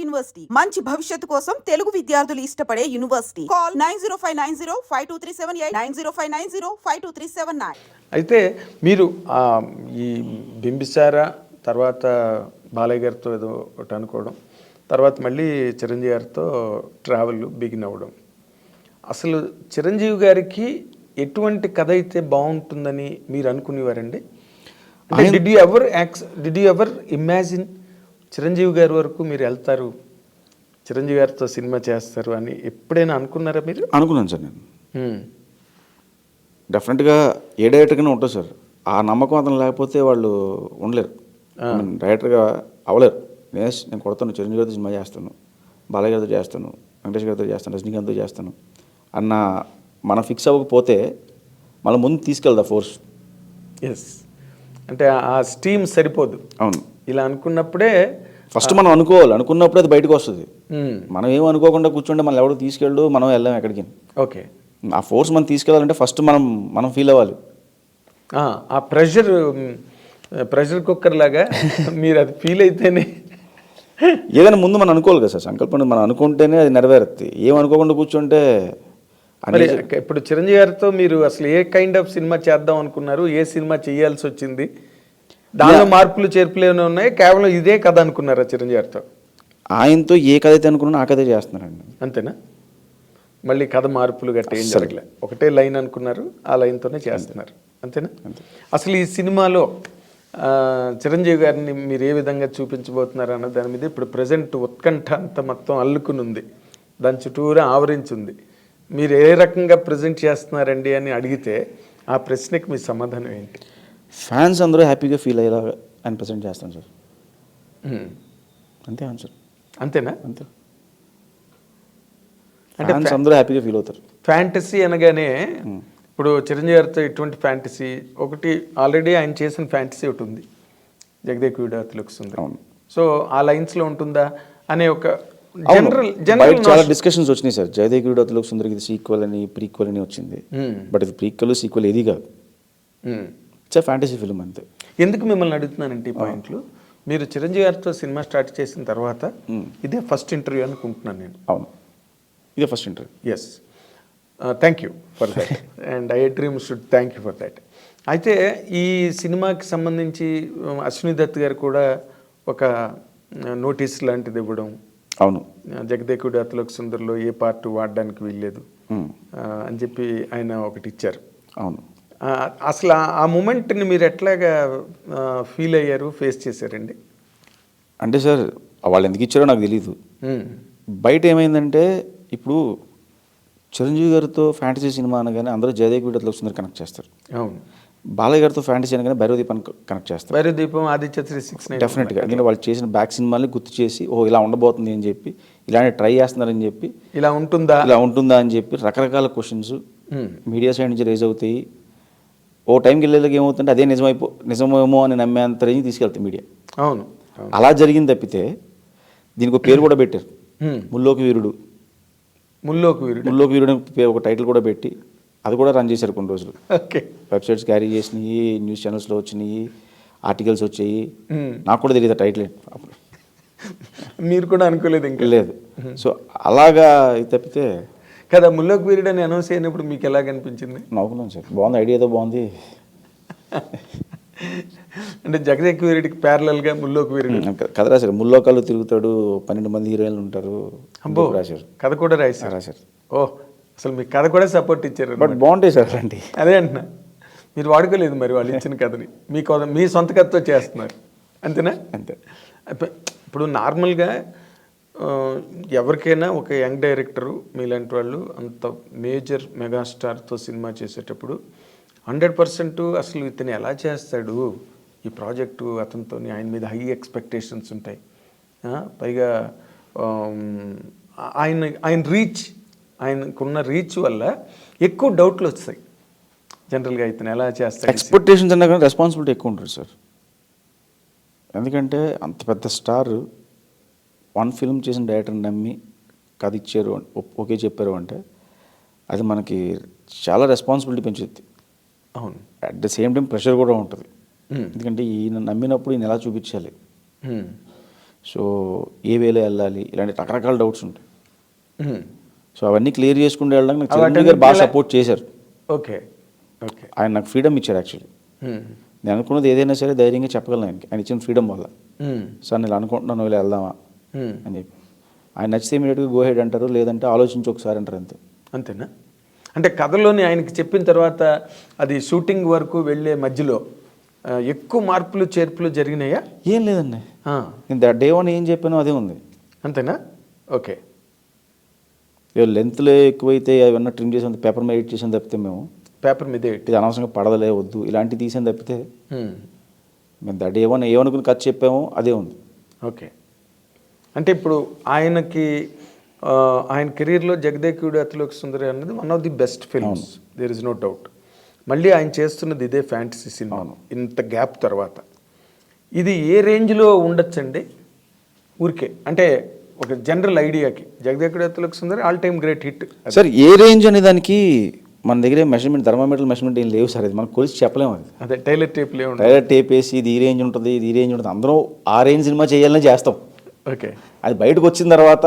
University మంచి భవిష్యత్తు కోసం తెలుగు విద్యార్థులు ఇష్టపడే యూనివర్సిటీ. కాల్ 9059052378 9059052379. అయితే మీరు ఈ బింబిసార తర్వాత బాలయ్య గారితో ఏదో ఒకటి అనుకోవడం, తర్వాత మళ్ళీ చిరంజీవి గారితో ట్రావెల్ బిగిన్ అవ్వడం. అసలు చిరంజీవి గారికి ఎటువంటి కథ అయితే బాగుంటుందని మీరు అనుకునేవారండి? Did you ever imagine Chiranjeevi గారి వరకు మీరు వెళ్తారు, చిరంజీవి గారితో సినిమా చేస్తారు అని ఎప్పుడైనా అనుకున్నారా మీరు? అనుకున్నాను సార్ నేను. డెఫినెట్గా ఏ డైరెక్టర్గానే ఉంటుంది సార్. ఆ నమ్మకం అతను లేకపోతే వాళ్ళు ఉండలేరు, డైరెక్టర్గా అవ్వలేరు. నేను కొడతాను, చిరంజీవి గారితో సినిమా చేస్తాను, బాలయ్య గారితో చేస్తాను, వెంకటేష్ గారితో చేస్తాను, రజనీకాంత్తో చేస్తాను అన్న మనం ఫిక్స్ అవ్వకపోతే మళ్ళీ ముందు తీసుకెళ్దా ఫోర్స్. ఎస్, అంటే ఆ స్టీమ్ సరిపోదు. అవును, ఇలా అనుకున్నప్పుడే ఫస్ట్ మనం అనుకోవాలి, అనుకున్నప్పుడే అది బయటకు వస్తుంది. మనం ఏమో అనుకోకుండా కూర్చుంటే మనం ఎవరు తీసుకెళ్ళు, మనం వెళ్ళాం ఎక్కడికి. ఓకే, ఆ ఫోర్స్ మనం తీసుకెళ్ళాలంటే ఫస్ట్ మనం ఫీల్ అవ్వాలి. ఆ ప్రెషర్ కుక్కర్ లాగా మీరు అది ఫీల్ అయితేనే ఏదైనా ముందు మనం అనుకోవాలి కదా సార్. సంకల్పం మనం అనుకుంటేనే అది నెరవేరుతుంది. ఏమనుకోకుండా కూర్చుంటే ఇప్పుడు చిరంజీవి గారితో మీరు అసలు ఏ కైండ్ ఆఫ్ సినిమా చేద్దాం అనుకున్నారు? ఏ సినిమా చేయాల్సి వచ్చింది? దానిలో మార్పులు చేర్పులు ఏమైనా ఉన్నాయి? కేవలం ఇదే కథ అనుకున్నారా చిరంజీవి గారితో? ఆయనతో ఏ కథ అయితే అనుకున్నా ఆ కథే చేస్తున్నారండి. అంతేనా? మళ్ళీ కథ మార్పులు గట్ట ఏం జరగలే, ఒకటే లైన్ అనుకున్నారు, ఆ లైన్తోనే చేస్తున్నారు, అంతేనా? అసలు ఈ సినిమాలో చిరంజీవి గారిని మీరు ఏ విధంగా చూపించబోతున్నారు అన్న దాని మీద ఇప్పుడు ప్రజెంట్ ఉత్కంఠ అంతా మొత్తం అల్లుకుని ఉంది, దాని చుట్టూరా ఆవరించింది. మీరు ఏ రకంగా ప్రజెంట్ చేస్తున్నారండి అని అడిగితే ఆ ప్రశ్నకి మీ సమాధానం ఏంటి? ఫ్యాన్స్ అందరూ హ్యాపీగా ఫీల్ అయ్యేలాగా ఆయన ప్రజెంట్ చేస్తాను సార్. అంతే సార్. అంతేనా? అంతే. అంటే ఫ్యాన్స్ అందరూ హ్యాపీగా ఫీల్ అవుతారు. ఫ్యాంటసీ అనగానే ఇప్పుడు చిరంజీవి గారితో ఎటువంటి ఫ్యాంటసీ? ఒకటి ఆల్రెడీ ఆయన చేసిన ఫ్యాంటసీ ఒకటి ఉంది, జగదేక వీరుడు సుందరి. సో ఆ లైన్స్లో ఉంటుందా అనే ఒక జనరల్ చాలా డిస్కషన్స్ వచ్చినాయి సార్. జగదేక వీరుడు సుందరికి ఇది సీక్వెల్ అని ప్రీక్వెల్ అని వచ్చింది. బట్ ఇది ప్రీక్వెల్ సీక్వెల్ ఏది కాదు, ఇట్స్ ఫ్యాంటసీ ఫిల్మ్ అంతే. ఎందుకు మిమ్మల్ని అడుగుతున్నానంటే ఈ పాయింట్లు, మీరు చిరంజీవి గారితో సినిమా స్టార్ట్ చేసిన తర్వాత ఇదే ఫస్ట్ ఇంటర్వ్యూ అనుకుంటున్నాను నేను. అవును, ఇదే first interview. Yes, thank you for that and I dream should thank you for that. అయితే ఈ సినిమాకి సంబంధించి అశ్విని దత్ గారు కూడా ఒక నోటీస్ లాంటిది ఇవ్వడం. అవును, జగదేకుడు అతిలోక సుందరిలో ఏ పార్ట్ వాడడానికి వీల్లేదు అని చెప్పి ఆయన ఒకటి ఇచ్చారు. అవును, అసలు ఆ మూమెంట్ని మీరు ఎట్లాగా ఫీల్ అయ్యారు, ఫేస్ చేశారండి? అంటే సార్ వాళ్ళు ఎందుకు ఇచ్చారో నాకు తెలీదు. బయట ఏమైందంటే ఇప్పుడు చిరంజీవి గారితో ఫ్యాంటసీ సినిమా అనగానే అందరూ జగదేక వీరుడు సుందరి కనెక్ట్ చేస్తారు. అవును, బాలయ్య గారితో ఫ్యాంటసీ అనగానే భైరవదీపాన్ని కనెక్ట్ చేస్తారు. భైరవదీపం, ఆదిత్య 369 డెఫినెట్గా. ఎందుకంటే వాళ్ళు చేసిన బ్యాక్ సినిమాని గుర్తు చేసి ఇలా ఉండబోతుంది అని చెప్పి, ఇలాంటి ట్రై చేస్తున్నారని చెప్పి, ఇలా ఉంటుందా అని చెప్పి రకరకాల క్వశ్చన్స్ మీడియా సైడ్ నుంచి రేజ్ అవుతాయి. ఓ టైంకి వెళ్ళేలాగా ఏమవుతుంటే అదే నిజమేమో అని నమ్మేంత రేంజ్ తీసుకెళ్తాయి మీడియా. అవును, అలా జరిగింది తప్పితే దీనికి ఒక పేరు కూడా పెట్టారు, ముల్లోకి వీరుడు. ముల్లోకి వీరుడు ఒక టైటిల్ కూడా పెట్టి అది కూడా రన్ చేశారు కొన్ని రోజులు. ఓకే, వెబ్సైట్స్ క్యారీ చేసినాయి, న్యూస్ ఛానల్స్లో వచ్చినాయి, ఆర్టికల్స్ వచ్చాయి. నాకు కూడా తెలియదు టైటిల్ ఏంటి అప్పుడు. మీరు కూడా అనుకోలేదు? ఇంకా లేదు. సో అలాగా తప్పితే కదా. ముల్లోకి వీరుడు అని అనౌన్స్ అయినప్పుడు మీకు ఎలా కనిపించింది? నవ్వుకున్నాను సార్, బాగుంది, ఐడియా ఏదో బాగుంది. అంటే జగదేక వీరుడికి ప్యారలల్గా ముల్లోకి వీరుడు కథ రాశారు. ముల్లోకాలు తిరుగుతాడు, 12 మంది హీరోయిన్లు ఉంటారు. రాశారు, కథ కూడా రాశారు. ఓ, అసలు మీ కథ కూడా సపోర్ట్ ఇచ్చారు. బట్ బాగుంటాయి సార్ అలాంటి. అదే అంటున్నా, మీరు వాడుకోలేదు మరి వాళ్ళు ఇచ్చిన కథని, మీ సొంత కథతో చేస్తున్నారు, అంతేనా? అంతే. ఇప్పుడు నార్మల్గా ఎవరికైనా ఒక యంగ్ డైరెక్టరు మీలాంటి వాళ్ళు అంత మేజర్ మెగాస్టార్తో సినిమా చేసేటప్పుడు 100% అసలు ఇతను ఎలా చేస్తాడు ఈ ప్రాజెక్టు, అతనితో ఆయన మీద హై ఎక్స్పెక్టేషన్స్ ఉంటాయి. పైగా ఆయనకున్న రీచ్ వల్ల ఎక్కువ డౌట్లు వస్తాయి జనరల్గా, ఇతను ఎలా చేస్తాడు. ఎక్స్పెక్టేషన్స్ అన్నా కానీ రెస్పాన్సిబిలిటీ ఎక్కువ ఉంటుంది సార్. ఎందుకంటే అంత పెద్ద స్టార్ వన్ ఫిల్మ్ చేసిన డైరెక్టర్ని నమ్మి కథ ఇచ్చారు, ఓకే చెప్పారు అంటే అది మనకి చాలా రెస్పాన్సిబిలిటీ పెంచుద్ది. అవును, at the same time pressure కూడా ఉంటుంది. ఎందుకంటే ఈయన నమ్మినప్పుడు ఈయన ఎలా చూపించాలి. సో ఏ వేలో వెళ్ళాలి ఇలాంటి రకరకాల డౌట్స్ ఉంటాయి. మ్మ్. సో అవన్నీ క్లియర్ చేసుకుంటూ వెళ్ళడానికి నాకు వాటన్నిటిని చిరంజీవి గారు బాగా ఎలా- సపోర్ట్ చేశారు. Okay okay. ఆయన నాకు ఫ్రీడమ్ ఇచ్చారు యాక్చువల్లీ. మ్మ్. నేను అనుకున్నది ఏదైనా సరే ధైర్యంగా చెప్పగలను ఆయనకి, ఆయన ఇచ్చిన ఫ్రీడమ్ వల్ల. మ్మ్. సార్ నేను ఇలా అనుకుంటున్నాను, ఇలా వెళ్దామా మ్మ్. అని చెప్పి ఆయన నచ్చితే ఇమీడియట్గా గో హెడ్ అంటారు, లేదంటే ఆలోచించి ఒకసారి అంటారు అంతే. అంతేనా? అంటే కథలోని ఆయనకి చెప్పిన తర్వాత అది షూటింగ్ వరకు వెళ్ళే మధ్యలో ఎక్కువ మార్పులు చేర్పులు జరిగినాయా? ఏం లేదండి, ఆ. నేను డే వన్ ఏం చెప్పానో అదే ఉంది. అంతేనా? ఓకే. లెంత్లో ఎక్కువైతే అవన్నీ ట్రిమ్ చేసాం, పేపర్ మీద ఎడిట్ చేసాం తప్పితే మేము పేపర్ మీదే ఇది అనవసరంగా పడదలే వద్దు ఇలాంటివి తీసాం తప్పితే మ్మ్. మేము డే వన్ ఏమనుకుని ఖర్చు చెప్పామో అదే ఉంది. ఓకే. అంటే ఇప్పుడు ఆయనకి ఆయన కెరీర్లో జగదేకుడు అతిలోక సుందరి అన్నది one of the best films, there is no doubt. మళ్ళీ ఆయన చేస్తున్నది ఇదే ఫ్యాంటసీ సినిమా ఇంత గ్యాప్ తర్వాత. ఇది ఏ రేంజ్లో ఉండొచ్చండి ఊరికే? అంటే ఒక జనరల్ ఐడియాకి Jagadekudu Athiloka Sundari all time great hit. Sir ఏ రేంజ్ అనే దానికి మన దగ్గర మెజర్మెంట్ థర్మామీటర్ మెజర్మెంట్ ఏం లేవు సార్, అది మనం కొలిసి చెప్పలేము. అది అదే టైలర్ టేప్లే ఉంటుంది. డైరెక్ట్ టేప్ వేసి ఇది ఈ రేంజ్ ఉంటుంది, ఇది ఈ రేంజ్ ఉంటుంది, అందరూ ఆ రేంజ్ సినిమా చేయాలని చేస్తాం. ఓకే. అది బయటకు వచ్చిన తర్వాత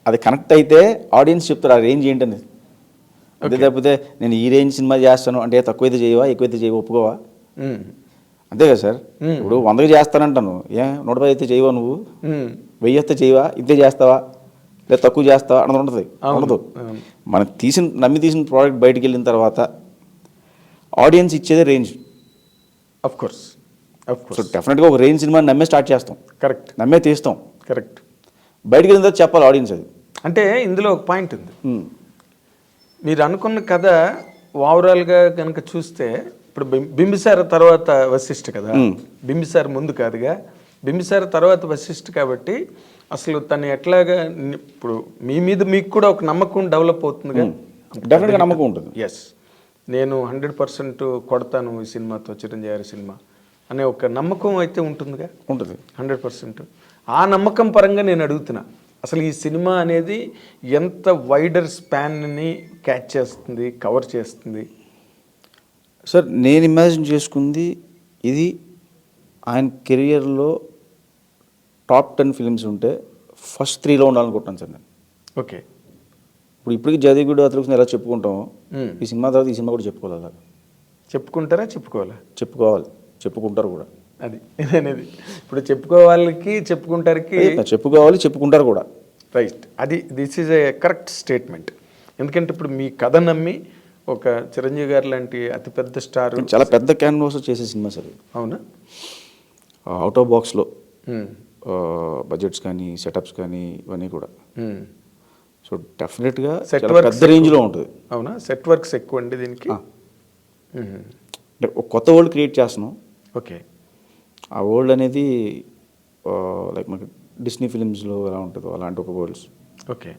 అది కనెక్ట్ అయితే ఆడియన్స్ చెప్తారు ఆ రేంజ్ ఏంటని. అదే తప్పితే నేను ఈ రేంజ్ సినిమా చేస్తాను అంటే తక్కువైతే చేయవా ఎక్కువైతే చేయవా ఒప్పుకోవా, మ్మ్. అంతే కదా సార్. ఇప్పుడు 100కి చేస్తానంటాను, 110 అయితే చేయవా నువ్వు, మ్మ్. 1000 అయితే చేయవా, ఇంతే చేస్తావా లేదా తక్కువ చేస్తావా అన్నది ఉంటుంది. ఉండదు. మనం నమ్మి తీసిన ప్రోడక్ట్ బయటికి వెళ్ళిన తర్వాత ఆడియన్స్ ఇచ్చేదే రేంజ్. అఫ్ కోర్స్ సో డెఫినెట్గా ఒక రేంజ్ సినిమా నమ్మే స్టార్ట్ చేస్తాం, కరెక్ట్ నమ్మే తీస్తాం. కరెక్ట్. బయటికి వెళ్ళిన తర్వాత చెప్పాలి ఆడియన్స్ అది. అంటే ఇందులో ఒక పాయింట్ ఉంది. మీరు అనుకున్న కథ ఓవరాల్గా కనుక చూస్తే ఇప్పుడు బింబిసార తర్వాత వశిష్ఠ కదా, బింబిసార ముందు కాదుగా, బింబిసార తర్వాత వశిష్ఠ కాబట్టి అసలు తను ఎట్లాగా ఇప్పుడు మీ మీద మీకు కూడా ఒక నమ్మకం డెవలప్ అవుతుందిగా. డెఫినెట్గా నమ్మకం ఉంటుంది. ఎస్, నేను 100% కొడతాను ఈ సినిమాతో, చిరంజీవి గారి సినిమా అనే ఒక నమ్మకం అయితే ఉంటుందిగా. ఉంటుంది 100%. ఆ నమ్మకం పరంగా నేను అడుగుతున్నా, అసలు ఈ సినిమా అనేది ఎంత వైడర్ స్పాన్ని క్యాచ్ చేస్తుంది, కవర్ చేస్తుంది? సార్ నేను ఇమాజిన్ చేసుకుంది ఇది ఆయన కెరియర్లో టాప్ 10 ఫిలిమ్స్ ఉంటే ఫస్ట్ 3లో ఉండాలనుకుంటున్నాను సార్ నేను. ఓకే. ఇప్పటికి జగదేకుడు అతిలోక ఎలా చెప్పుకుంటామో ఈ సినిమా తర్వాత ఈ సినిమా కూడా చెప్పుకోవాలి. అలా చెప్పుకుంటారా చెప్పుకోవాలా? చెప్పుకోవాలి, చెప్పుకుంటారు కూడా. అది అనేది ఇప్పుడు చెప్పుకోవాలకి చెప్పుకుంటారికి చెప్పుకోవాలి, చెప్పుకుంటారు కూడా. రైట్. అది this is a correct statement. ఎందుకంటే ఇప్పుడు మీ కథ నమ్మి ఒక చిరంజీవి గారు లాంటి అతిపెద్ద స్టార్ చాలా పెద్ద క్యాన్వాస్ చేసే సినిమా సార్. అవునా? అవుట్ ఆఫ్ బాక్స్లో బడ్జెట్స్ కానీ సెటప్స్ కానీ ఇవన్నీ కూడా. సో డెఫినెట్గా పెద్ద రేంజ్లో ఉంటుంది. అవునా? సెట్ వర్క్స్ ఎక్కువ అండి దీనికి. అంటే ఒక కొత్త వరల్డ్ క్రియేట్ చేస్తున్నాం. ఓకే. ఆ వరల్డ్ అనేది లైక్ మనకి డిస్నీ ఫిలిమ్స్లో ఎలా ఉంటుందో అలాంటి ఒక వరల్డ్స్. ఓకే.